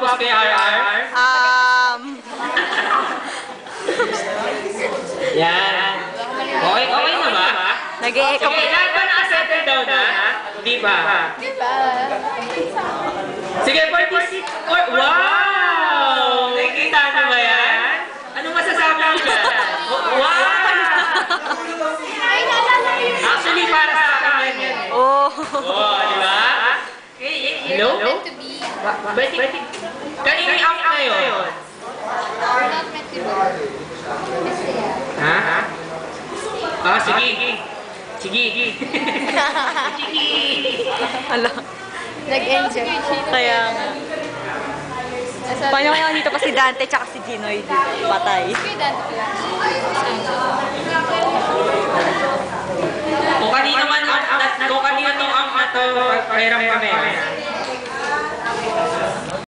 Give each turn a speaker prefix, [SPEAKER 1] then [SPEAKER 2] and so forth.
[SPEAKER 1] pumapos kay RR? Yan. Okay, okay na ba?
[SPEAKER 2] Nag-e-echo.
[SPEAKER 1] Okay, lahat ba naka-settle down na? Di ba? Sige, 46. Wow! Nakikita niyo ba yan? Anong masasabi niyo dyan? Wow! Actually, para sa akin yan.
[SPEAKER 2] Oh.
[SPEAKER 1] Oh, di ba? Hello? Kanino yung up na yun? Ha? Ah, sige. Sige.
[SPEAKER 2] Hala.
[SPEAKER 3] Nag-enjoy.
[SPEAKER 2] Kaya nga. Paano kaya dito pa si Dante tsaka si Ginoy dito? Patay.
[SPEAKER 1] Kung kanino man ang kung kanino tong ang ato, pahiram kami.